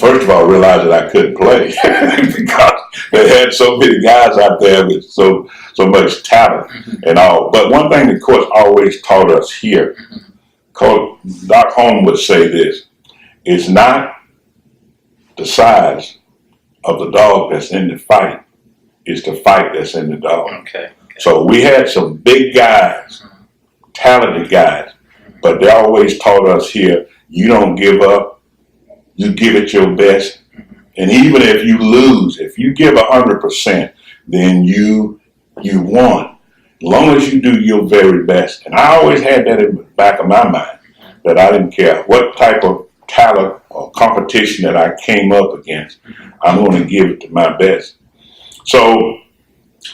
first of all, realized that I couldn't play because they had so many guys out there with so much talent and all. But one thing the coach always taught us here, Coach Doc Holm would say this: it's not the size of the dog that's in the fight, it's the fight that's in the dog. Okay. So we had some big guys, talented guys, but they always taught us here, you don't give up, you give it your best. And even if you lose, if you give 100%, then you won. As long as you do your very best. And I always had that in the back of my mind, that I didn't care what type of talent or competition that I came up against, I'm going to give it to my best. So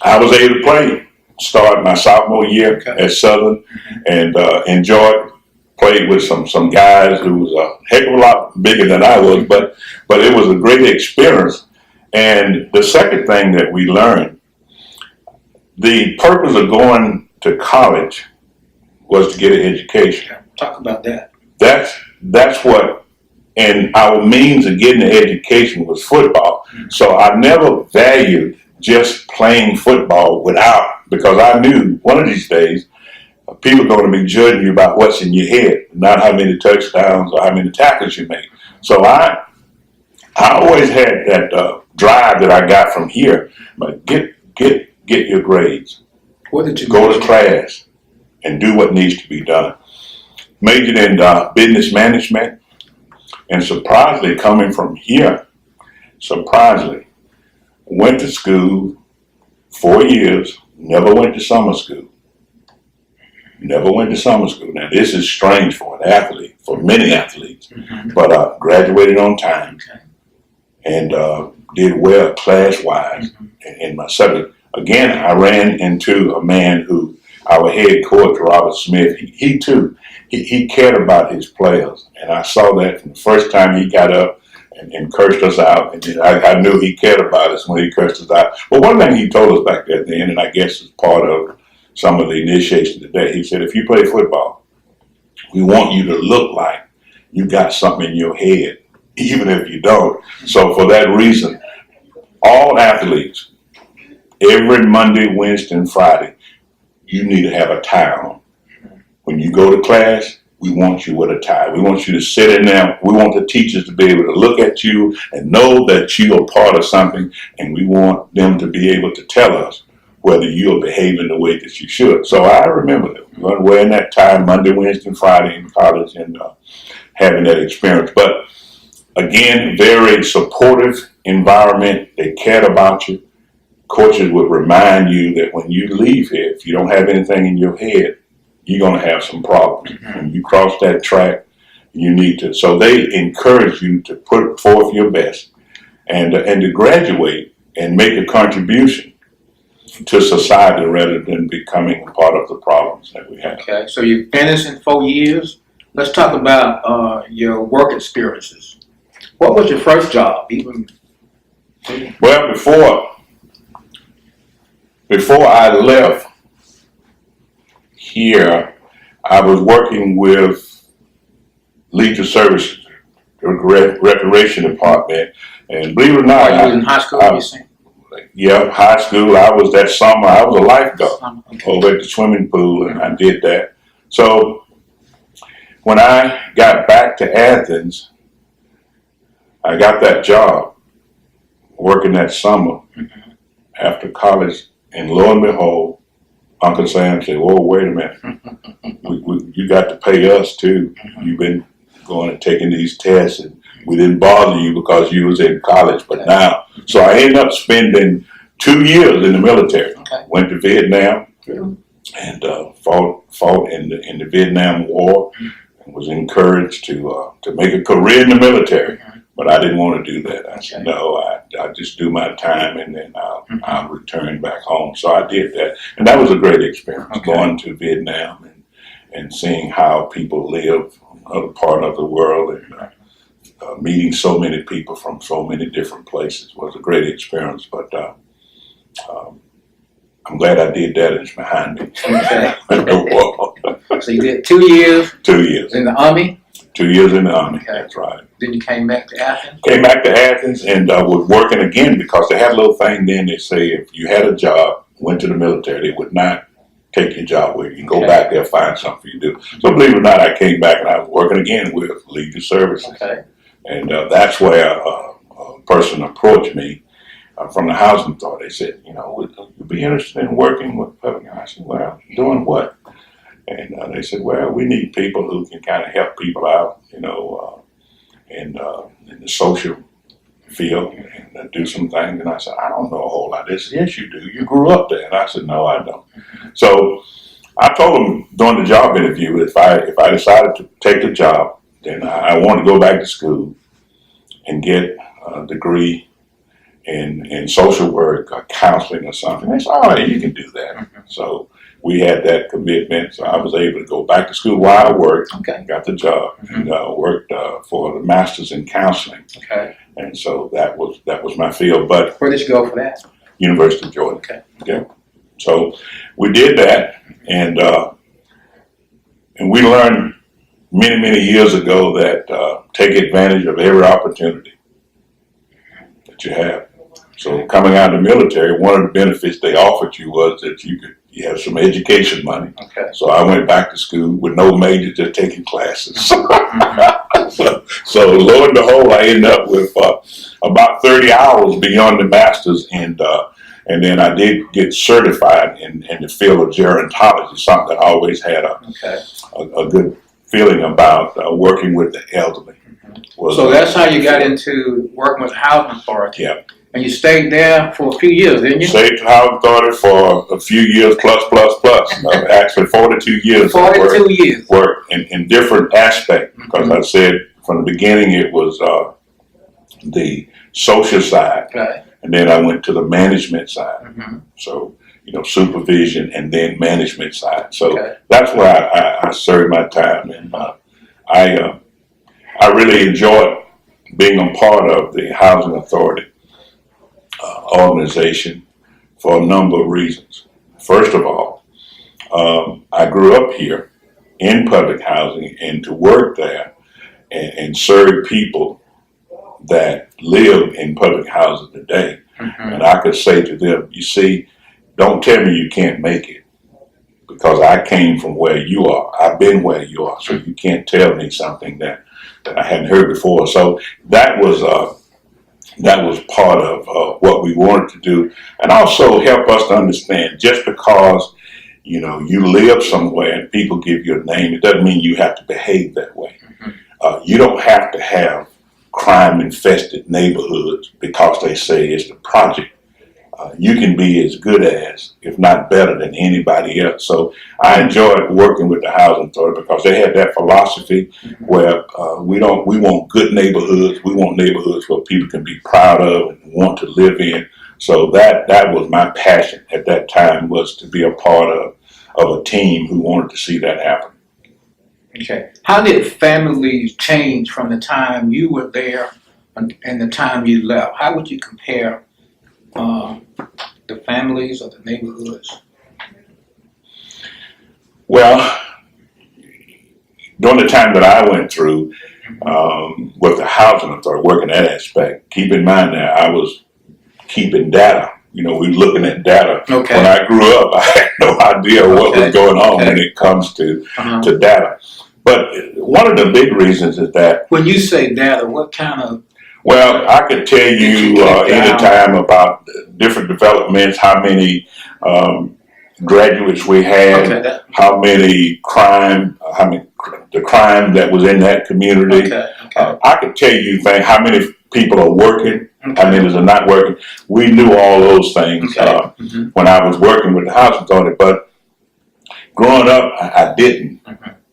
I was able to play, start my sophomore year at Southern, and enjoyed. Played with some guys who was a heck of a lot bigger than I was, but it was a great experience. And the second thing that we learned, the purpose of going to college was to get an education. Talk about that. That's what, and our means of getting an education was football. So I never valued just playing football because I knew one of these days people are going to be judging you about what's in your head, not how many touchdowns or how many tackles you make. So I always had that drive that I got from here. But get your grades. What did you go to class and do what needs to be done? Majored in business management, and surprisingly, coming from here, went to school 4 years, never went to summer school. Never went to summer school. Now, this is strange for an athlete, for many athletes, but graduated on time and did well class-wise in my subject. Again, I ran into a man who, our head coach, Robert Smith, he too, he cared about his players. And I saw that from the first time he got up and cursed us out. And I knew he cared about us when he cursed us out. But one thing he told us back then, and I guess it's part of some of the initiation today, he said, if you play football, we want you to look like you got something in your head, even if you don't. So for that reason, all athletes, every Monday, Wednesday, and Friday, you need to have a tie on. When you go to class, we want you with a tie. We want you to sit in there. We want the teachers to be able to look at you and know that you are part of something, and we want them to be able to tell us whether you're behaving the way that you should. So I remember that, wearing that tie Monday, Wednesday, and Friday in college, and having that experience. But again, very supportive environment. They cared about you. Coaches would remind you that when you leave here, if you don't have anything in your head, you're going to have some problems. When you cross that track, you need to. So they encourage you to put forth your best and to graduate and make a contribution to society rather than becoming a part of the problems that we have. Okay, so you finished in 4 years. Let's talk about your work experiences. What was your first job? Well, before I left here, I was working with Leisure Services, the Recreation Department, and believe it or not, you was in high school. Yeah, high school. That summer, I was a lifeguard over at the swimming pool, and I did that. So when I got back to Athens, I got that job working that summer after college, and lo and behold, Uncle Sam said, "Whoa, wait a minute. You got to pay us too. You've been going and taking these tests, and we didn't bother you because you was in college, but now." So I ended up spending 2 years in the military. Went to Vietnam and fought in the Vietnam War, and was encouraged to make a career in the military. But I didn't want to do that. I said, no, I just do my time and then I'll return back home. So I did that. And that was a great experience, going to Vietnam and seeing how people live in other part of the world, and meeting so many people from so many different places was a great experience. But I'm glad I did that. It's behind me. So you did 2 years? 2 years. In the Army? 2 years in the Army. Okay. That's right. Then you came back to Athens? Came back to Athens and was working again because they had a little thing then. They say if you had a job, went to the military, they would not take your job with you. You can go back there, find something for you to do. So believe it or not, I came back and I was working again with Legion Services. Okay. And that's where a person approached me from the housing authority. They said, would you be interested in working with public? I said, well, doing what? And they said, well, we need people who can kind of help people out, in the social field and do some things. And I said, I don't know a whole lot. They said, yes, you do. You grew up there. And I said, no, I don't. So I told them during the job interview, if I decided to take the job, then I wanted to go back to school and get a degree in social work or counseling or something. They said, all right, you can do that. So we had that commitment. So I was able to go back to school while I worked, got the job, and worked for the master's in counseling. Okay. And so that was my field. But where did you go for that? University of Georgia. Okay. Yeah. So we did that, and we learned many years ago that take advantage of every opportunity that you have. So coming out of the military, one of the benefits they offered you was that you have some education money. Okay. So I went back to school with no major, just taking classes. So lo and behold, I ended up with about 30 hours beyond the master's, and then I did get certified in the field of gerontology, something that I always had a good feeling about working with the elderly. So that's how you got into working with the housing authority. Yeah. And you stayed there for a few years, didn't you? Stayed to housing authority for a few years, plus. Actually, 42 years. 42 years. Work in different aspects, because I said from the beginning it was the social side, and then I went to the management side. So supervision and then management side. So that's where I served my time, and I really enjoyed being a part of the housing authority organization for a number of reasons. First of all, I grew up here in public housing, and to work there and serve people that live in public housing today. And I could say to them, you see, don't tell me you can't make it, because I came from where you are. I've been where you are, so you can't tell me something that I hadn't heard before. So that was part of what we wanted to do, and also help us to understand, just because you live somewhere and people give you a name, it doesn't mean you have to behave that way. You don't have to have crime-infested neighborhoods because they say it's the project. You can be as good as, if not better than, anybody else. So I enjoyed working with the housing authority because they had that philosophy where we want good neighborhoods. We want neighborhoods where people can be proud of and want to live in. So that was my passion at that time, was to be a part of a team who wanted to see that happen. Okay. How did families change from the time you were there and the time you left? How would you compare the families or the neighborhoods? Well, during the time that I went through with the housing authority, working that aspect, keep in mind that I was keeping data. We were looking at data. Okay. When I grew up, I had no idea what was going on when it comes to data. But one of the big reasons is that, when you say data, what kind of? Well, I could tell you anytime about different developments, how many graduates we had, how many the crime that was in that community. I could tell you how many people are working, how many are not working. We knew all those things when I was working with the housing authority, but growing up, I didn't.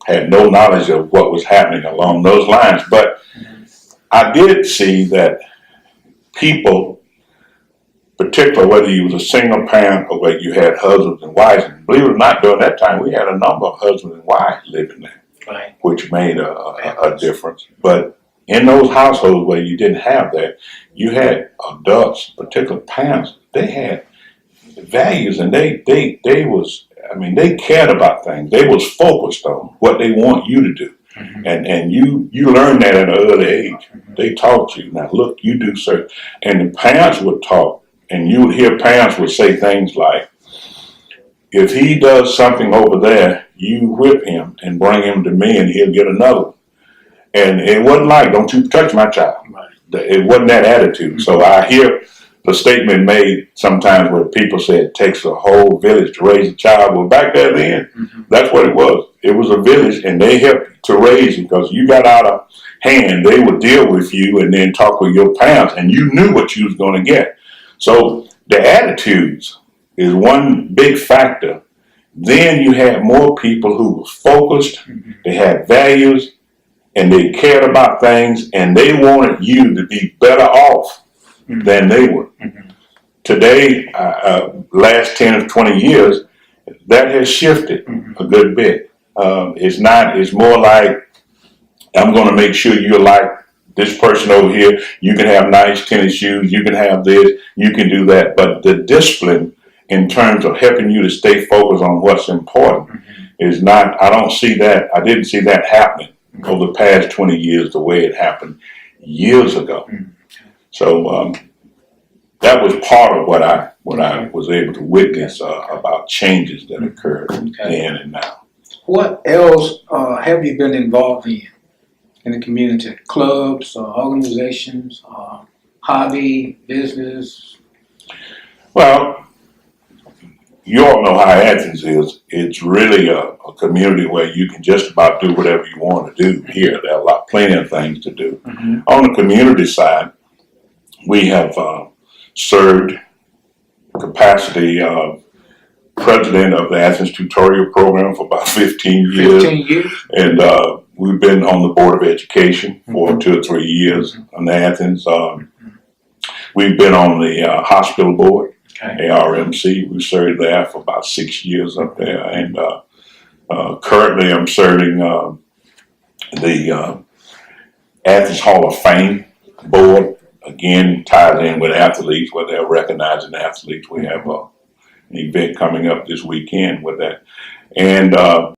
Had no knowledge of what was happening along those lines. But I did see that people, particularly whether you was a single parent or whether you had husbands and wives, and believe it or not, during that time we had a number of husbands and wives living there, which made a difference. But in those households where you didn't have that, you had adults, particularly parents. They had values, and they cared about things. They was focused on what they want you to do. And you learn that at an early age. They taught you, now look, you do certain, and the parents would talk, and you would hear parents would say things like, if he does something over there, you whip him and bring him to me and he'll get another one. And it wasn't like, don't you touch my child. It wasn't that attitude. So I hear the statement made sometimes where people say it takes a whole village to raise a child. Well, back there then, that's what it was. It was a village, and they helped to raise you because you got out of hand. They would deal with you and then talk with your parents, and you knew what you was going to get. So the attitudes is one big factor. Then you had more people who were focused, they had values, and they cared about things, and they wanted you to be better off than they were. Today, last 10 or 20 years, that has shifted a good bit. It's more like, I'm going to make sure you're like this person over here. You can have nice tennis shoes, you can have this, you can do that. But the discipline in terms of helping you to stay focused on what's important is not, I didn't see that happening over the past 20 years the way it happened years ago. So that was part of what I was able to witness about changes that occurred then and now. What else have you been involved in the community? Clubs, organizations, hobby, business? Well, you all know how Athens is. It's really a community where you can just about do whatever you want to do here. There are plenty of things to do. On the community side, we have served capacity of president of the Athens Tutorial Program for about 15 years. 15 years? And we've been on the Board of Education for 2 or 3 years in Athens. We've been on the hospital board, ARMC. We served there for about 6 years up there. And currently I'm serving the Athens Hall of Fame board. Again, ties in with athletes, where they're recognizing athletes. We have an event coming up this weekend with that. And